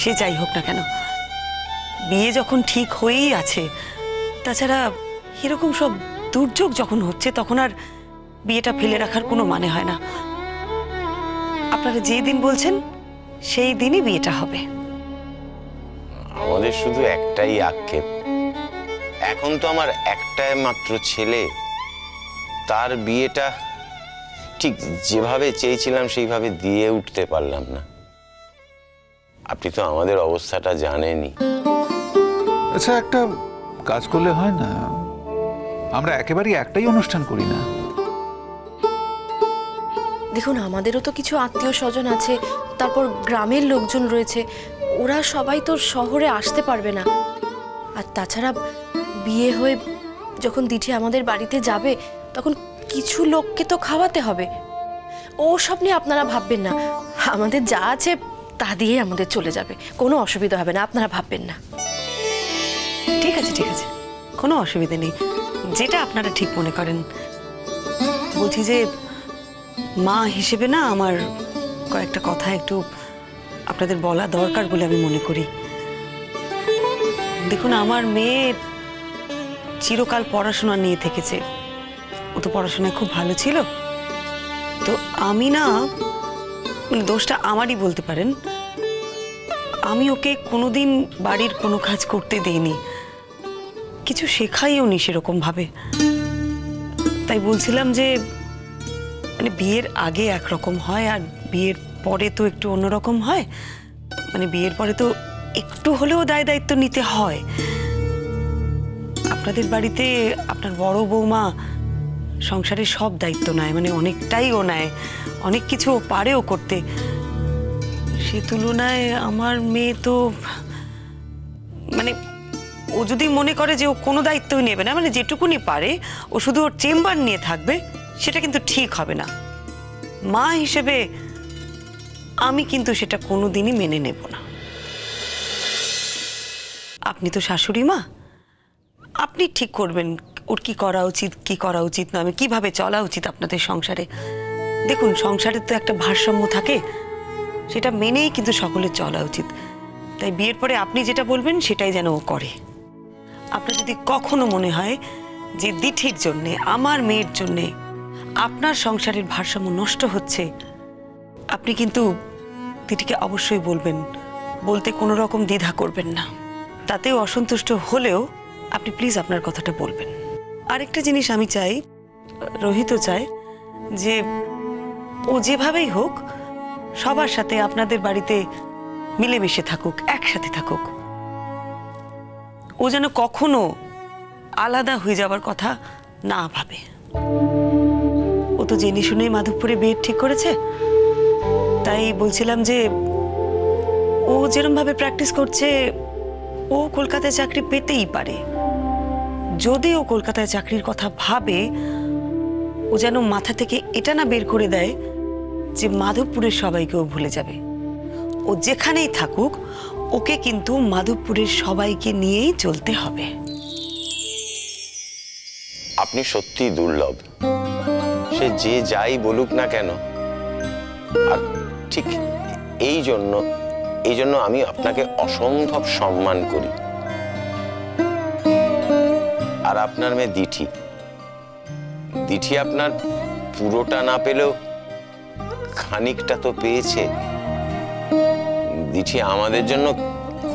সে যাই হোক না কেন, বিয়ে যখন ঠিক হয়েই আছে, তাছাড়া এরকম সব দুর্যোগ যখন হচ্ছে তখন আর বিয়েটা ফেলে রাখার কোনো মানে হয় না। আপনারা যে দিন বলছেন সেই দিনই বিয়েটা হবে। আমাদের শুধু একটাই আক্ষেপ, এখন তো আমার একটাই মাত্র ছেলে, তার বিয়েটা ঠিক যেভাবে চেয়েছিলাম সেইভাবে দিয়ে উঠতে পারলাম না। আপনি তো আমাদের অবস্থাটা জানেনই। আচ্ছা, একটা কাজ করলে হয় না? আমরা একেবারেই একটাই অনুষ্ঠান করি না? দেখুন, আমাদেরও তো কিছু আত্মীয় স্বজন আছে, তারপর গ্রামের লোকজন রয়েছে, ওরা সবাই তো শহরে আসতে পারবে না। আর তাছাড়া বিয়ে হয়ে যখন দিঠি আমাদের বাড়িতে যাবে তখন কিছু লোককে তো খাওয়াতে হবে। ও সব নিয়ে আপনারা ভাববেন না, আমাদের যা আছে তা দিয়ে আমাদের চলে যাবে, কোনো অসুবিধা হবে না, আপনারা ভাববেন না। ঠিক আছে ঠিক আছে, কোনো অসুবিধা নেই, যেটা আপনারা ঠিক মনে করেন। বলছি যে মা হিসেবে না আমার কয়েকটা কথা একটু আপনাদের বলা দরকার বলে আমি মনে করি। দেখুন, আমার মেয়ে চিরকাল পড়াশোনা নিয়ে থেকেছে, ও তো পড়াশোনায় খুব ভালো ছিল। তো আমি না, মানে দোষটা আমারই বলতে পারেন, আমি ওকে কোনোদিন বাড়ির কোনো কাজ করতে দেইনি, কিছু শেখাইও নি সেরকম ভাবে। তাই বলছিলাম যে মানে বিয়ের আগে একরকম হয় আর বিয়ের পরে তো একটু অন্যরকম হয়। মানে বিয়ের পরে তো একটু হলেও দায় দায়িত্ব নিতে হয়। আপনাদের বাড়িতে আপনার বড় বৌমা সংসারের সব দায়িত্ব নেয়, মানে অনেকটাই ও নেয়, অনেক কিছু ও পারেও করতে। সে তুলনায় আমার মেয়ে তো মানে ও যদি মনে করে যে ও কোনো দায়িত্বই নেবে না, মানে যেটুকুনি পারে ও শুধু ওর চেম্বার নিয়ে থাকবে, সেটা কিন্তু ঠিক হবে না। মা হিসেবে আমি কিন্তু সেটা কোনোদিনই মেনে নেব না। আপনি তো শাশুড়ি মা, আপনি ঠিক করবেন ওর কি করা উচিত কি করা উচিত না, আমি কিভাবে চলা উচিত আপনাদের সংসারে। দেখুন, সংসারের তো একটা ভারসাম্য থাকে, সেটা মেনেই কিন্তু সকলের চলা উচিত। তাই বিয়ের পরে আপনি যেটা বলবেন সেটাই যেন ও করে। আপনার যদি কখনো মনে হয় যে দিঠির জন্যে, আমার মেয়ের জন্যে আপনার সংসারের ভারসাম্য নষ্ট হচ্ছে, আপনি কিন্তু দিঠিকে অবশ্যই বলবেন, বলতে কোনো রকম দ্বিধা করবেন না। তাতেও অসন্তুষ্ট হলেও আপনি প্লিজ আপনার কথাটা বলবেন। আরেকটা জিনিস আমি চাই, রোহিতও চায়, যে ও যেভাবেই হোক সবার সাথে আপনাদের বাড়িতে মিলেমিশে থাকুক, একসাথে থাকুক। ও যেন কখনো আলাদা হয়ে যাওয়ার কথা না ভাবে। ও তো জেনে শুনেই মাধবপুরে বিয়ে ঠিক করেছে, তাই বলছিলাম যে ও যেরকম ভাবে প্র্যাকটিস করছে ও কলকাতায় চাকরি পেতেই পারে। যদি ও কলকাতায় চাকরির কথা ভাবে, ও যেন মাথা থেকে এটা না বের করে দেয় যে মাধবপুরের সবাইকে ও ভুলে যাবে। ও যেখানেই থাকুক ওকে কিন্তু মাধবপুরের সবাইকে নিয়েই চলতে হবে। আপনি সত্যি দুর্লভ, সে যে যাই বলুক না কেন। আর ঠিক এই জন্য আমি আপনাকে অসম্ভব সম্মান করি। আর আপনার মেয়ে দিঠি আপনার পুরোটা না পেলেও খানিকটা তো পেয়েছে। দিঠি আমাদের জন্য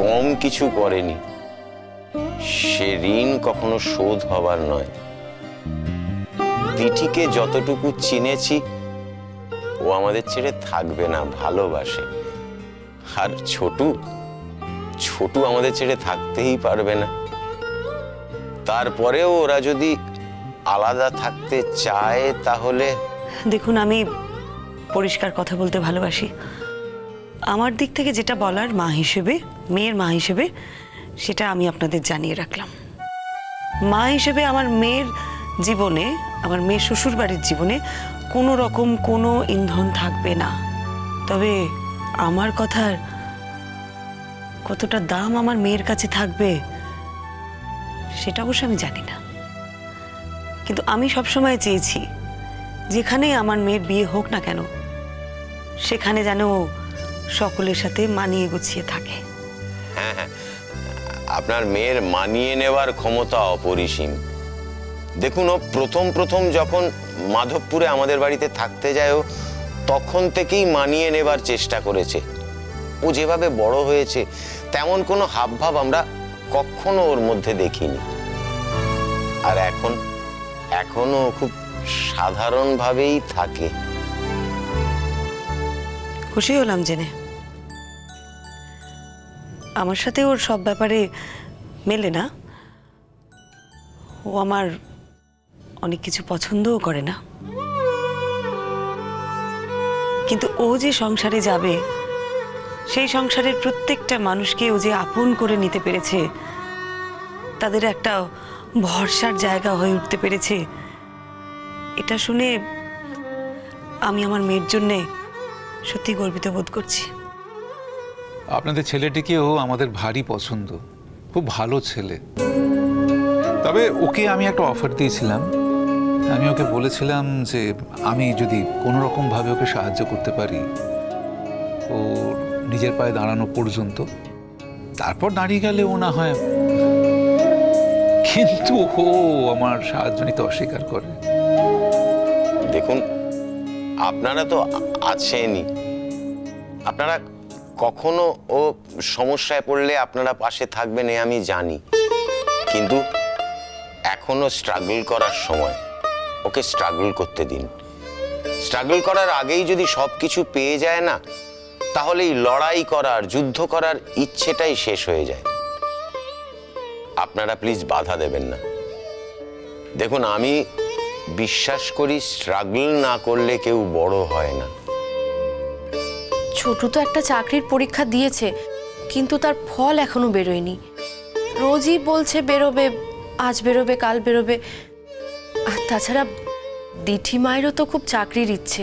কম কিছু করেনি, সে ঋণ কখনো শোধ হবার নয়। দিঠিকে যতটুকু চিনেছি ও আমাদের ছেড়ে থাকবে না, ভালোবাসে। আর ছোটু আমাদের ছেড়ে থাকতেই পারবে না। তারপরেও ওরা যদি আলাদা থাকতে চায় তাহলে। দেখুন, আমি পরিষ্কার কথা বলতে ভালোবাসি। আমার দিক থেকে যেটা বলার মা হিসেবে, মেয়ের মা হিসেবে, সেটা আমি আপনাদের জানিয়ে রাখলাম। মা হিসেবে আমার মেয়ের জীবনে, আমার মেয়ের শ্বশুর বাড়ির জীবনে কোনো রকম কোনো ইন্ধন থাকবে না। তবে আমার কথার কতটা দাম আমার মেয়ের কাছে থাকবে সেটা অবশ্য আমি জানি না। কিন্তু আমি সবসময় চেয়েছি যেখানে আমার মেয়ের বিয়ে হোক না কেন, সেখানে যেন সকলের সাথে মানিয়ে গুছিয়ে থাকে। হ্যাঁ হ্যাঁ, আপনার মেয়ের মানিয়ে নেওয়ার ক্ষমতা অপরিসীম। দেখুন, ও প্রথম প্রথম যখন মাধবপুরে আমাদের বাড়িতে থাকতে যায়, ও তখন থেকেই মানিয়ে নেবার চেষ্টা করেছে। ও যেভাবে বড় হয়েছে তেমন কোনো হাবভাব আমরা কখনো ওর মধ্যে দেখিনি। আর এখনো খুব সাধারণভাবেই থাকে। খুশি হলাম জেনে। আমার সাথে ওর সব ব্যাপারে মেলে না। ও আমার অনেক কিছু পছন্দও করে না, কিন্তু ও যে সংসারে যাবে, সেই সংসারের প্রত্যেকটা মানুষকে ও যে আপন করে নিতে পেরেছে, তাদের একটা ভরসার জায়গা হয়ে উঠতে পেরেছে, এটা শুনে আমি আমার মেয়ের জন্যে সত্যি গর্বিত বোধ করছি। আপনাদের ছেলেটিকেও আমাদের ভারী পছন্দ, খুব ভালো ছেলে। তবে ওকে আমি একটা অফার দিয়েছিলাম। আমি ওকে বলেছিলাম যে আমি যদি কোনো রকমভাবে ওকে সাহায্য করতে পারি ও নিজের পায়ে দাঁড়ানো পর্যন্ত, তারপর দাঁড়িয়ে গেলে ও না হয়। কিন্তু ও আমার সাহায্য নিতে অস্বীকার করে। দেখুন, আপনারা তো আছেনই, আপনারা কখনো ও সমস্যায় পড়লে আপনারা পাশে থাকবেন এ আমি জানি, কিন্তু এখনো স্ট্রাগল করার সময়। ওকে স্ট্রাগল করতে দিন। স্ট্রাগল করার আগেই যদি সবকিছু পেয়ে যায় না, তাহলে এই লড়াই করার, যুদ্ধ করার ইচ্ছেটাই শেষ হয়ে যায়। আপনারা প্লিজ বাধা দেবেন না। দেখুন, আমি বিশ্বাস করি স্ট্রাগল না করলে কেউ বড় হয় না। ছোটু তো একটা চাকরির পরীক্ষা দিয়েছে, কিন্তু তার ফল এখনো বেরোয়নি। রোজই বলছে বেরোবে, আজ বেরোবে, কাল বেরোবে। আর তাছাড়া দিঠি মায়েরও তো খুব চাকরির ইচ্ছে।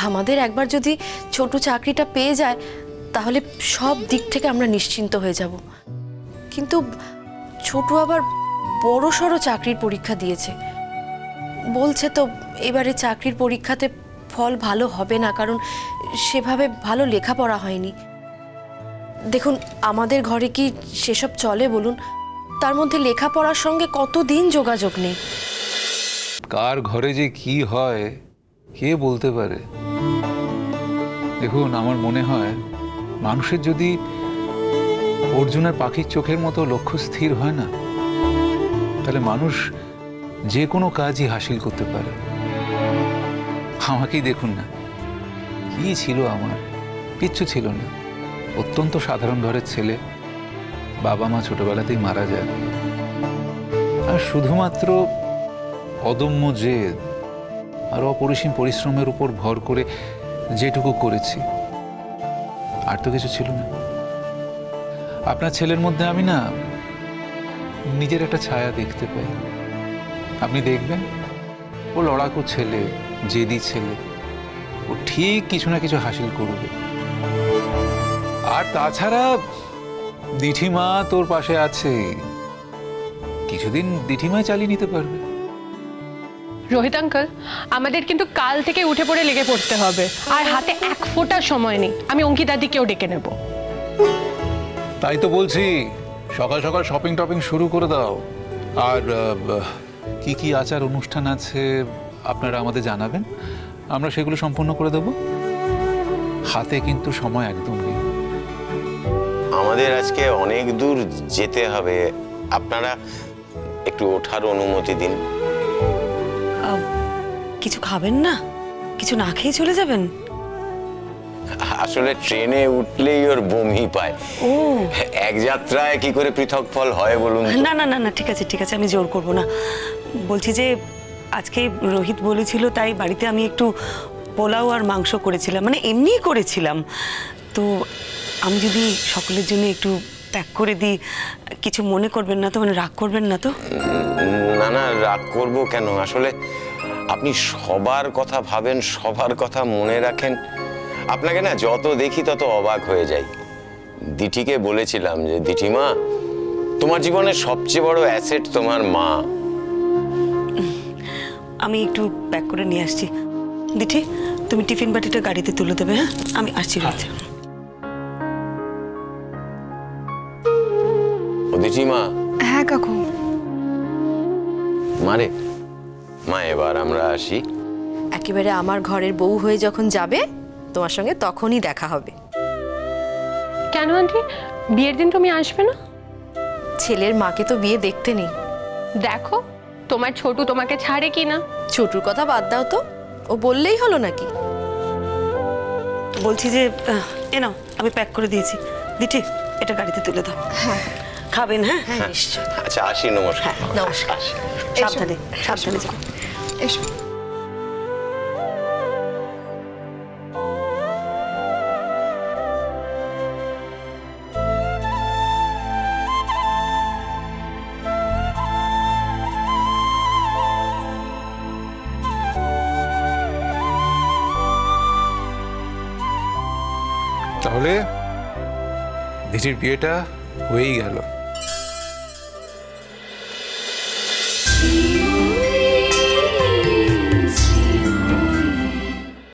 আমাদের একবার যদি ছোটু চাকরিটা পেয়ে যায়, তাহলে সব দিক থেকে আমরা নিশ্চিন্ত হয়ে যাব। কিন্তু ছোটু আবার বড়সড় চাকরির পরীক্ষা দিয়েছে। বলছে তো এবারে চাকরির পরীক্ষাতে ফল ভালো হবে না, কারণ সেভাবে ভালো লেখাপড়া হয়নি। দেখুন, আমাদের ঘরে কি সেসব চলে বলুন? তার মধ্যে লেখাপড়ার সঙ্গে কতদিন যোগাযোগ নেই। কার ঘরে যে কি হয় কে বলতে পারে। দেখুন, আমার মনে হয় মানুষের যদি অর্জুনের পাখির চোখের মতো লক্ষ্য স্থির হয় না, তাহলে মানুষ যে কোনো কাজই হাসিল করতে পারে। আমাকেই দেখুন না, কি ছিল আমার, কিচ্ছু ছিল না। অত্যন্ত সাধারণ ঘরের ছেলে, বাবা মা ছোটবেলাতেই মারা যায়। আর শুধুমাত্র অদম্য জেদ আর অপরিসীম পরিশ্রমের উপর ভর করে যেটুকু করেছি, আর তো কিছু ছিল না। আপনার ছেলের মধ্যে আমি না নিজের একটা ছায়া দেখতে পাই। আপনি দেখবেন, ও লড়াকু ছেলে, জেদি ছেলে, ও ঠিক কিছু না কিছু হাসিল করবে। আর তাছাড়া দিঠিমা তোর পাশে আছে, কিছুদিন দিঠিমা চালিয়ে নিতে পারবে। রোহিত আঙ্কেল, আমাদের কিন্তু কাল থেকে উঠে পড়ে লেগে পড়তে হবে, আর হাতে এক ফোঁটা সময় নেই। আমি অঙ্কিতাদিকেও ডেকে নেব। তাই তো বলছি, সকাল সকাল শপিং টপিং শুরু করে দাও। আর কি কি আচার অনুষ্ঠান আছে আপনারা আমাদের জানাবেন, আমরা সেগুলো সম্পূর্ণ করে দেব। হাতে কিন্তু সময় একদম নেই। আমাদের আজকে অনেক দূর যেতে হবে, আপনারা একটু ওঠার অনুমতি দিন। কিছু খাবেন না? কিছু না খেয়ে চলে যাবেন? আসলে ট্রেনে উঠলেই ওর বমি পায়। ও, এক যাত্রায় কি করে পৃথক ফল হয় বলুন তো? না না না না, ঠিক আছে ঠিক আছে, আমি জোর করব না। বলছি যে আজকে রোহিত বলেছিল, তাই বাড়িতে আমি একটু পোলাও আর মাংস করেছিলাম, মানে এমনিই করেছিলাম। তো আমি যদি সকলের জন্য একটু প্যাক করে দিই, কিছু মনে করবেন না তো? মানে রাগ করবেন না তো? না না, রাগ করবো কেন? আসলে আপনি সবার কথা ভাবেন, সবার কথা মনে রাখেন। আপনাকে না যত দেখি তত অবাক হয়ে যাই। দিঠিকে বলেছিলাম যে, দিঠিমা, তোমার জীবনের সবচেয়ে বড় অ্যাসেট তোমার মা। আমি একটু প্যাক করে নিয়ে আসছি। দিঠি, তুমি টিফিন বাটিটা গাড়িতে তুলে দেবে। হ্যাঁ, আমি আসছি রোহিত। অদিতি মা। হ্যাঁ কাকু। মারে মা, এবার আমরা আসি। একেবারে আমার ঘরের বউ হয়ে যখন যাবে তোমার সঙ্গে তখনই দেখা হবে। কেন আন্টি, বিয়ের দিন তুমি আসবে না? ছেলের মাকে তো বিয়ে দেখতে নেই। দেখো তোমার ছোটু তোমাকে ছাড়ে কি না। ছোটুর কথা বাদ দাও তো, ও বললেই হলো নাকি? বলছি যে এ নাও, আমি প্যাক করে দিয়েছি। দিঠি, এটা গাড়িতে তুলে দাও। হ্যাঁ খাবেন? হ্যাঁ হ্যাঁ নিশ্চয়। আচ্ছা, আসি, নমস্কার। হ্যাঁ নমস্কার। আসি। সাবধানে, সাবধানে যাও। এসো। তাহলে দিদির বিয়েটা হয়েই গেল।